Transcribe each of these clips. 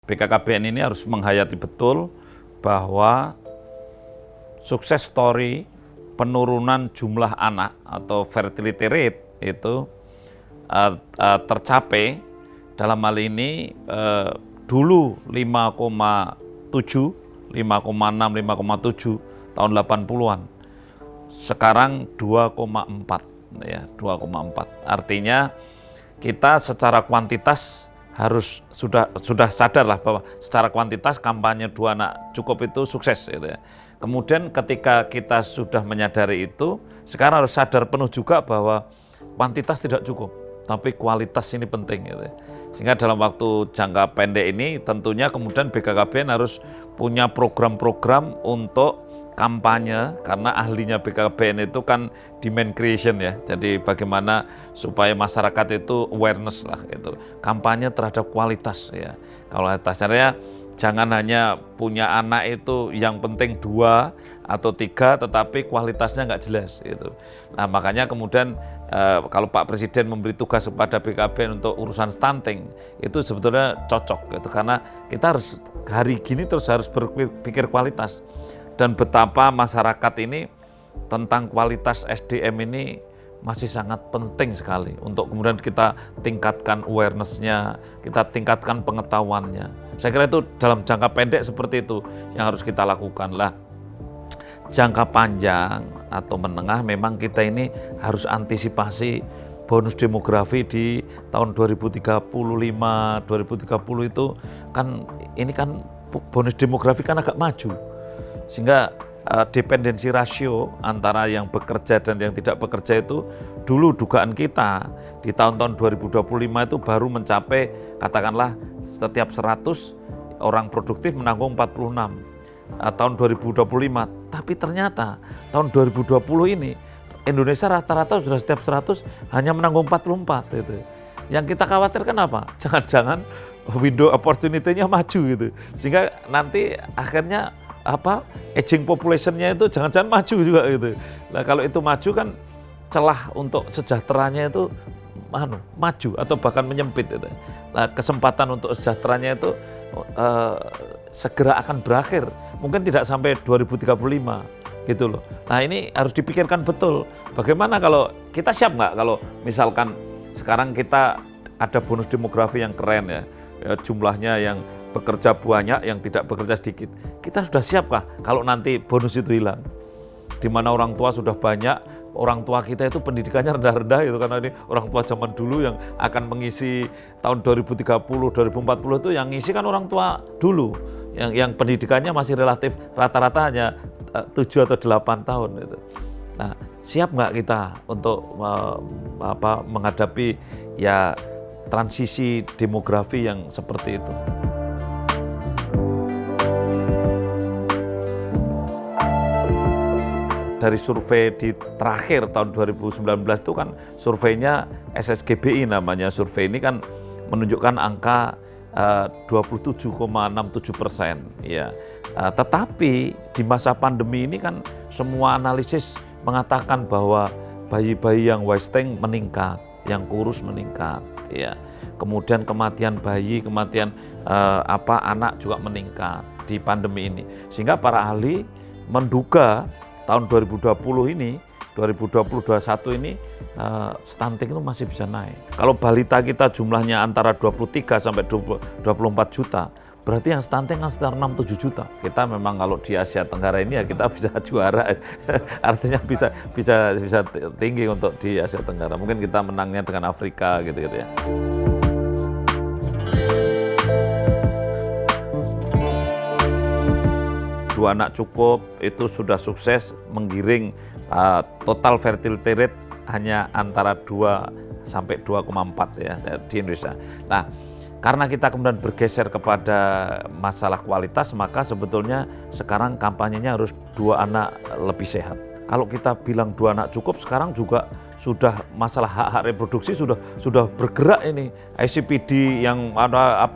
BKKBN ini harus menghayati betul bahwa sukses story penurunan jumlah anak atau fertility rate itu tercapai dalam hal ini dulu 5,7, 5,6, 5,7 tahun 80-an. Sekarang 2,4 ya, 2,4. Artinya kita secara kuantitas harus sudah sadarlah bahwa secara kuantitas kampanye 2 anak cukup itu sukses gitu ya. Kemudian ketika kita sudah menyadari itu, sekarang harus sadar penuh juga bahwa kuantitas tidak cukup, tapi kualitas ini penting gitu ya. Sehingga dalam waktu jangka pendek ini tentunya kemudian BKKBN harus punya program-program untuk kampanye, karena ahlinya BKKBN itu kan demand creation ya. Jadi bagaimana supaya masyarakat itu awareness lah gitu. Kampanye terhadap kualitas ya. Kualitasnya jangan hanya punya anak itu yang penting 2 atau 3 tetapi kualitasnya nggak jelas gitu. Nah makanya kemudian kalau Pak Presiden memberi tugas kepada BKKBN untuk urusan stunting itu sebetulnya cocok gitu, karena kita harus hari gini terus harus berpikir kualitas. Dan betapa masyarakat ini tentang kualitas SDM ini masih sangat penting sekali untuk kemudian kita tingkatkan awareness-nya, kita tingkatkan pengetahuannya. Saya kira itu dalam jangka pendek seperti itu yang harus kita lakukan lah. Jangka panjang atau menengah memang kita ini harus antisipasi bonus demografi di tahun 2035, 2030 itu kan ini kan bonus demografi kan agak maju. Sehingga dependensi rasio antara yang bekerja dan yang tidak bekerja itu dulu dugaan kita di tahun-tahun 2025 itu baru mencapai katakanlah setiap 100 orang produktif menanggung 46 tahun 2025. Tapi ternyata tahun 2020 ini Indonesia rata-rata sudah setiap 100 hanya menanggung 44 gitu. Yang kita khawatirkan apa? Jangan-jangan window opportunity-nya maju gitu. Sehingga nanti akhirnya aging population-nya itu jangan-jangan maju juga gitu. Nah kalau itu maju kan celah untuk sejahteranya itu maju atau bahkan menyempit gitu. Nah kesempatan untuk sejahteranya itu segera akan berakhir, mungkin tidak sampai 2035 gitu loh. Nah ini harus dipikirkan betul, bagaimana kalau kita siap nggak kalau misalkan sekarang kita ada bonus demografi yang keren ya jumlahnya yang bekerja banyak, yang tidak bekerja sedikit. Kita sudah siapkah kalau nanti bonus itu hilang? Di mana orang tua sudah banyak, orang tua kita itu pendidikannya rendah-rendah itu karena ini orang tua zaman dulu yang akan mengisi tahun 2030, 2040 itu yang ngisi kan orang tua dulu. Yang pendidikannya masih relatif rata-rata hanya 7 atau 8 tahun gitu. Nah, siap nggak kita untuk menghadapi ya transisi demografi yang seperti itu? Dari survei di terakhir tahun 2019 itu kan surveinya SSGBI namanya, survei ini kan menunjukkan angka 27,67% ya. Tetapi di masa pandemi ini kan semua analisis mengatakan bahwa bayi-bayi yang wasting meningkat, yang kurus meningkat ya. Kemudian kematian bayi, kematian anak juga meningkat di pandemi ini. Sehingga para ahli menduga tahun 2020 ini, 2020-2021 ini stunting itu masih bisa naik. Kalau balita kita jumlahnya antara 23 sampai 24 juta, berarti yang stunting kan sekitar 6-7 juta. Kita memang kalau di Asia Tenggara ini ya kita bisa juara, artinya bisa tinggi untuk di Asia Tenggara. Mungkin kita menangnya dengan Afrika gitu ya. Dua anak cukup itu sudah sukses menggiring total fertility rate hanya antara 2 sampai 2,4 ya di Indonesia. Nah, karena kita kemudian bergeser kepada masalah kualitas, maka sebetulnya sekarang kampanyenya harus 2 anak lebih sehat. Kalau kita bilang 2 anak cukup, sekarang juga sudah masalah hak-hak reproduksi sudah bergerak ini. ICPD yang ada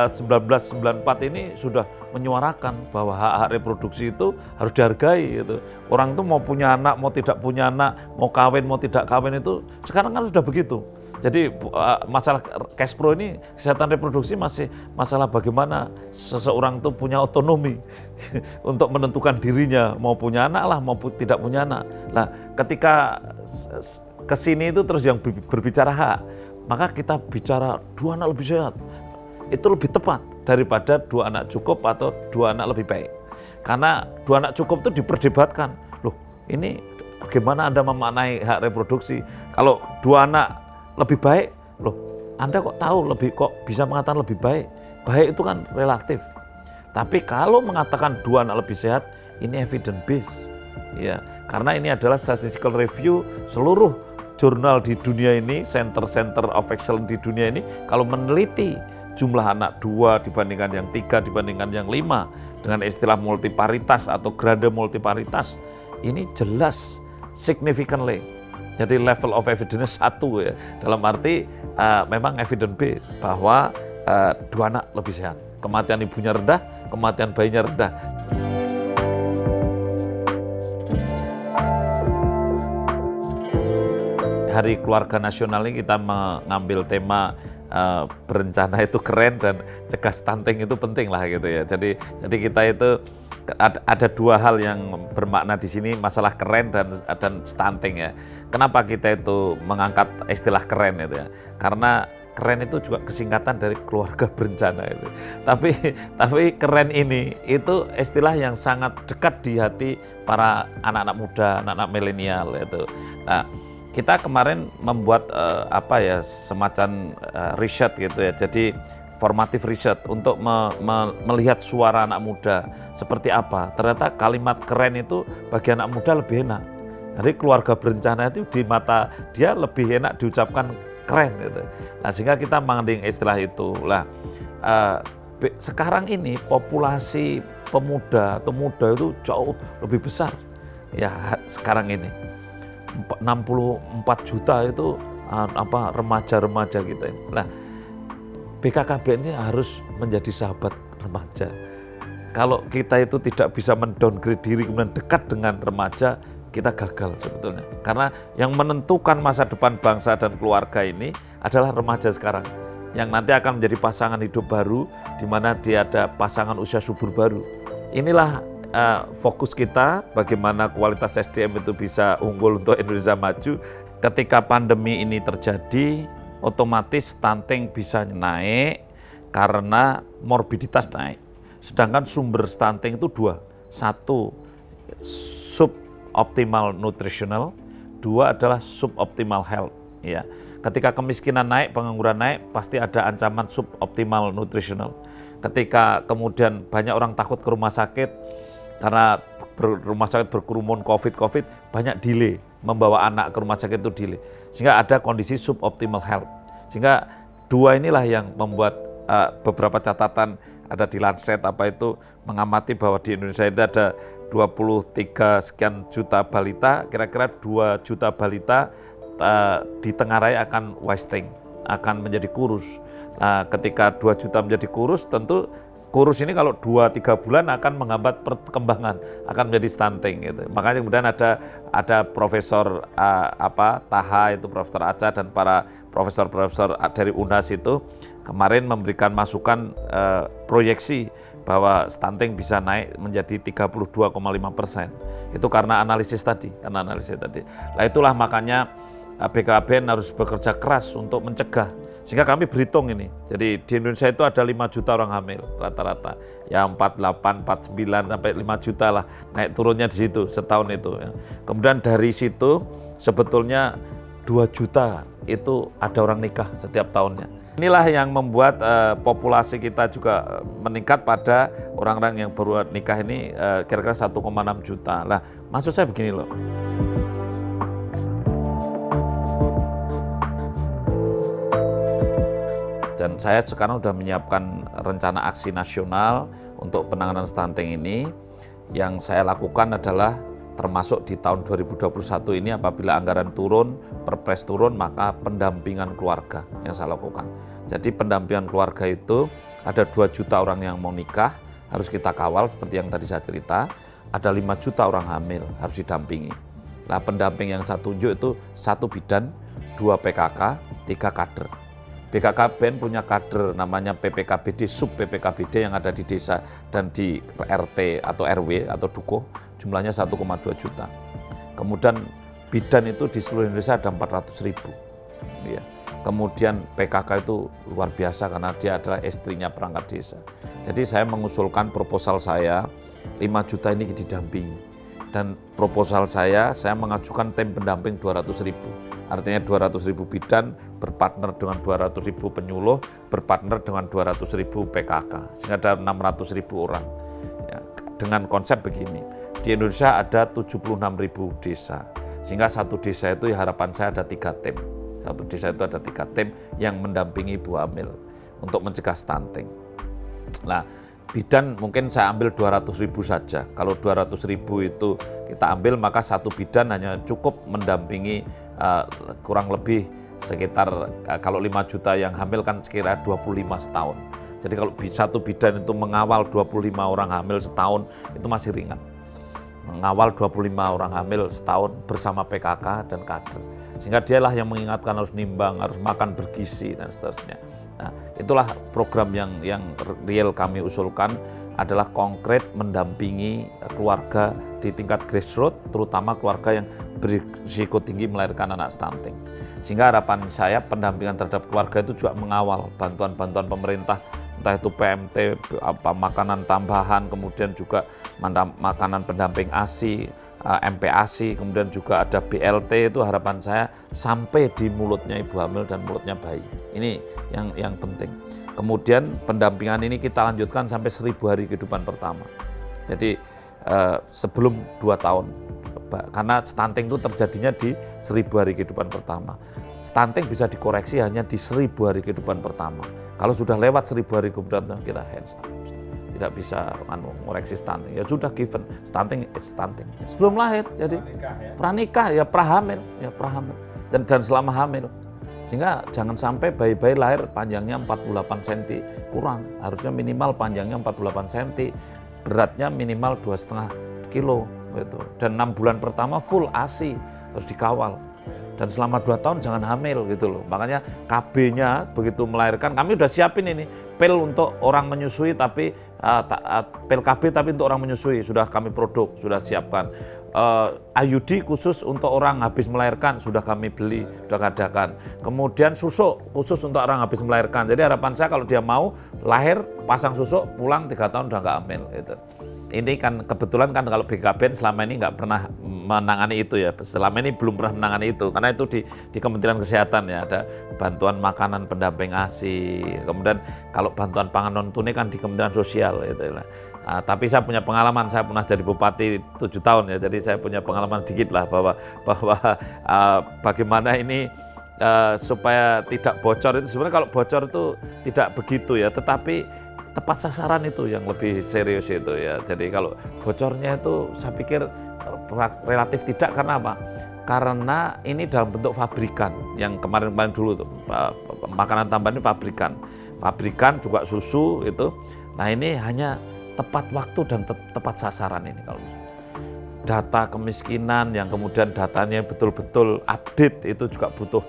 1994 ini sudah menyuarakan bahwa hak-hak reproduksi itu harus dihargai gitu. Orang itu mau punya anak, mau tidak punya anak, mau kawin, mau tidak kawin itu sekarang kan sudah begitu. Jadi masalah cash flow ini, kesehatan reproduksi masih masalah bagaimana seseorang itu punya otonomi untuk menentukan dirinya, mau punya anak lah, mau tidak punya anak. Nah, ketika kesini itu terus yang berbicara hak, maka kita bicara 2 anak lebih sehat. Itu lebih tepat daripada 2 anak cukup atau 2 anak lebih baik. Karena 2 anak cukup itu diperdebatkan. Loh, ini bagaimana Anda memaknai hak reproduksi? Kalau 2 anak lebih baik, loh Anda kok tahu kok bisa mengatakan lebih baik? Baik itu kan relatif. Tapi kalau mengatakan 2 anak lebih sehat, ini evidence based. Ya, karena ini adalah statistical review seluruh jurnal di dunia ini, center of excellence di dunia ini, kalau meneliti jumlah anak 2 dibandingkan yang 3 dibandingkan yang 5 dengan istilah multiparitas atau grade multiparitas, ini jelas significantly. Jadi level of evidence 1 ya, dalam arti memang evidence based bahwa 2 anak lebih sehat. Kematian ibunya rendah, kematian bayinya rendah. Hari Keluarga Nasional ini kita mengambil tema berencana itu keren dan cegah stunting itu penting lah gitu ya. Jadi kita itu ada 2 hal yang bermakna di sini, masalah keren dan stunting ya. Kenapa kita itu mengangkat istilah keren itu ya? Karena keren itu juga kesingkatan dari keluarga berencana itu. Tapi keren ini itu istilah yang sangat dekat di hati para anak-anak muda, anak-anak milenial itu. Nah, kita kemarin membuat semacam riset gitu ya. Jadi formatif riset untuk melihat suara anak muda seperti apa. Ternyata kalimat keren itu bagi anak muda lebih enak. Jadi keluarga berencana itu di mata dia lebih enak diucapkan keren gitu. Nah, sehingga kita mengambil istilah itu. Lah, sekarang ini populasi pemuda atau muda itu jauh lebih besar. Ya, sekarang ini 64 juta itu remaja-remaja kita ini. Nah, BKKBN ini harus menjadi sahabat remaja. Kalau kita itu tidak bisa mendowngrade diri kemudian dekat dengan remaja, kita gagal sebetulnya. Karena yang menentukan masa depan bangsa dan keluarga ini adalah remaja sekarang. Yang nanti akan menjadi pasangan hidup baru, di mana dia ada pasangan usia subur baru. Inilah fokus kita, bagaimana kualitas SDM itu bisa unggul untuk Indonesia maju. Ketika pandemi ini terjadi, otomatis stunting bisa naik karena morbiditas naik. Sedangkan sumber stunting itu 2. 1, suboptimal nutritional, 2 adalah suboptimal health. Ya. Ketika kemiskinan naik, pengangguran naik, pasti ada ancaman suboptimal nutritional. Ketika kemudian banyak orang takut ke rumah sakit, karena rumah sakit berkerumun COVID, banyak delay, membawa anak ke rumah sakit itu delay. Sehingga ada kondisi suboptimal health. Sehingga 2 inilah yang membuat beberapa catatan ada di Lancet mengamati bahwa di Indonesia itu ada 23 sekian juta balita, kira-kira 2 juta balita di tengah raya akan wasting, akan menjadi kurus. Nah, ketika 2 juta menjadi kurus, tentu kurus ini kalau 2-3 bulan akan menghambat perkembangan, akan menjadi stunting gitu. Makanya kemudian ada Profesor Taha, itu Profesor Aca dan para profesor-profesor dari UNAS itu kemarin memberikan masukan proyeksi bahwa stunting bisa naik menjadi 32,5%. Itu karena analisis tadi. Nah, itulah makanya BKKBN harus bekerja keras untuk mencegah. Sehingga kami berhitung ini. Jadi di Indonesia itu ada 5 juta orang hamil rata-rata. Ya 48, 49 sampai 5 juta lah. Naik turunnya di situ setahun itu. Ya. Kemudian dari situ sebetulnya 2 juta itu ada orang nikah setiap tahunnya. Inilah yang membuat populasi kita juga meningkat pada orang-orang yang baru nikah ini kira-kira 1,6 juta. Lah, maksud saya begini loh. Dan saya sekarang sudah menyiapkan rencana aksi nasional untuk penanganan stunting ini. Yang saya lakukan adalah termasuk di tahun 2021 ini apabila anggaran turun, perpres turun, maka pendampingan keluarga yang saya lakukan. Jadi pendampingan keluarga itu ada 2 juta orang yang mau nikah, harus kita kawal seperti yang tadi saya cerita. Ada 5 juta orang hamil, harus didampingi. Nah, pendamping yang saya tunjuk itu 1 bidan, 2 PKK, 3 kader. BKKBN punya kader namanya PPKBD, sub PPKBD yang ada di desa dan di RT atau RW atau Dukuh, jumlahnya 1,2 juta. Kemudian bidan itu di seluruh Indonesia ada 400.000. Ya. Kemudian PKK itu luar biasa karena dia adalah istrinya perangkat desa. Jadi saya mengusulkan proposal saya 5 juta ini didampingi. Dan proposal saya mengajukan tim pendamping 200.000. Artinya 200.000 bidan berpartner dengan 200.000 penyuluh, berpartner dengan 200.000 PKK, sehingga ada 600.000 orang. Ya, dengan konsep begini, di Indonesia ada 76.000 desa, sehingga satu desa itu harapan saya ada 3 tim. Satu desa itu ada 3 tim yang mendampingi ibu hamil untuk mencegah stunting. Nah, bidan mungkin saya ambil 200.000 saja. Kalau 200.000 itu kita ambil, maka satu bidan hanya cukup mendampingi kurang lebih sekitar kalau 5 juta yang hamil kan sekira 25 setahun. Jadi kalau satu bidan itu mengawal 25 orang hamil setahun itu masih ringan. Mengawal 25 orang hamil setahun bersama PKK dan kader. Sehingga dialah yang mengingatkan harus nimbang, harus makan bergizi dan seterusnya. Nah, itulah program yang real kami usulkan adalah konkret mendampingi keluarga di tingkat grassroots, terutama keluarga yang berisiko tinggi melahirkan anak stunting. Sehingga harapan saya pendampingan terhadap keluarga itu juga mengawal bantuan-bantuan pemerintah, entah itu PMT, makanan tambahan, kemudian juga makanan pendamping ASI, MPASI, kemudian juga ada BLT, itu harapan saya sampai di mulutnya ibu hamil dan mulutnya bayi. Ini yang penting. Kemudian pendampingan ini kita lanjutkan sampai 1000 hari kehidupan pertama. Jadi sebelum 2 tahun, karena stunting itu terjadinya di 1000 hari kehidupan pertama. Stunting bisa dikoreksi hanya di 1000 hari kehidupan pertama. Kalau sudah lewat 1000 hari kehidupan pertama, kita hands up. Tidak bisa mengoreksi stunting. Ya sudah given, stunting is stunting. Sebelum lahir, jadi pranikah ya prahamil, dan selama hamil. Sehingga jangan sampai bayi-bayi lahir panjangnya 48 cm kurang. Harusnya minimal panjangnya 48 cm, beratnya minimal 2,5 kilo. Gitu. Dan 6 bulan pertama full ASI, harus dikawal. Dan selama 2 tahun jangan hamil gitu loh. Makanya KB-nya begitu melahirkan, kami udah siapin ini pil untuk orang menyusui, tapi pil KB tapi untuk orang menyusui sudah kami produk, sudah siapkan. IUD khusus untuk orang habis melahirkan sudah kami beli, sudah adakan. Kemudian susuk khusus untuk orang habis melahirkan. Jadi harapan saya kalau dia mau lahir pasang susuk, pulang 3 tahun udah nggak hamil gitu. Ini kan kebetulan kan kalau BKKBN selama ini nggak pernah menangani itu ya, selama ini belum pernah menangani itu, karena itu di Kementerian Kesehatan ya, ada bantuan makanan pendamping ASI, kemudian kalau bantuan pangan non tunai kan di Kementerian Sosial gitu. Tapi saya punya pengalaman, saya pernah jadi bupati 7 tahun ya, jadi saya punya pengalaman dikit lah bahwa bagaimana ini supaya tidak bocor itu. Sebenarnya kalau bocor itu tidak begitu ya, tetapi tepat sasaran itu yang lebih serius itu ya. Jadi kalau bocornya itu saya pikir relatif tidak, karena apa? Karena ini dalam bentuk fabrikan, yang kemarin dulu tuh makanan tambahan ini fabrikan juga susu itu. Nah ini hanya tepat waktu dan tepat sasaran ini. Kalau data kemiskinan yang kemudian datanya betul-betul update itu juga butuh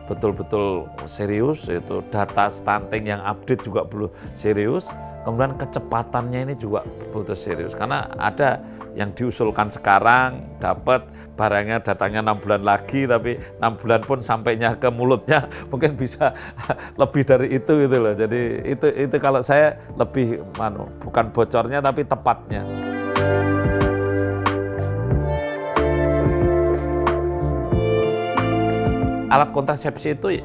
betul-betul serius, itu data stunting yang update juga perlu serius, kemudian kecepatannya ini juga butuh serius, karena ada yang diusulkan sekarang dapat barangnya datangnya 6 bulan lagi, tapi 6 bulan pun sampainya ke mulutnya mungkin bisa lebih dari itu gitu loh. Jadi itu kalau saya lebih bukan bocornya tapi tepatnya. Alat kontrasepsi itu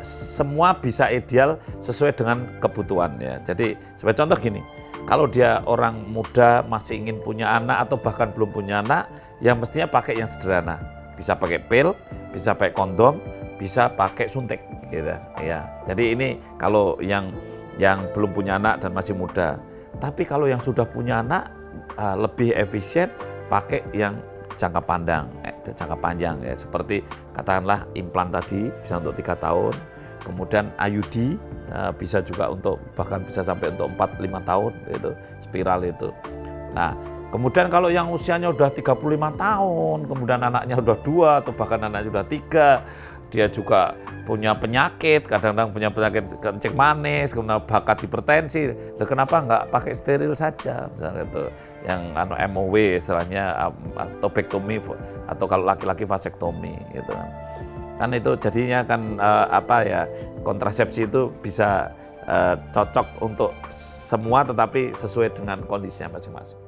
semua bisa ideal sesuai dengan kebutuhan ya. Jadi sebagai contoh gini, kalau dia orang muda masih ingin punya anak atau bahkan belum punya anak, ya mestinya pakai yang sederhana. Bisa pakai pil, bisa pakai kondom, bisa pakai suntik gitu ya. Jadi ini kalau yang belum punya anak dan masih muda. Tapi kalau yang sudah punya anak lebih efisien pakai yang jangka panjang ya, seperti katakanlah implan tadi bisa untuk 3 tahun, kemudian IUD bisa juga untuk bahkan bisa sampai untuk 4-5 tahun itu spiral itu. Nah, kemudian kalau yang usianya udah 35 tahun, kemudian anaknya udah 2 atau bahkan anaknya udah 3, dia juga punya penyakit, kadang-kadang punya penyakit kencing manis, kemudian bakat hipertensi, kenapa nggak pakai steril saja, misalnya itu yang MOW istilahnya, topektomi, atau kalau laki-laki vasektomi gitu kan itu jadinya kan kontrasepsi itu bisa cocok untuk semua tetapi sesuai dengan kondisinya masing-masing.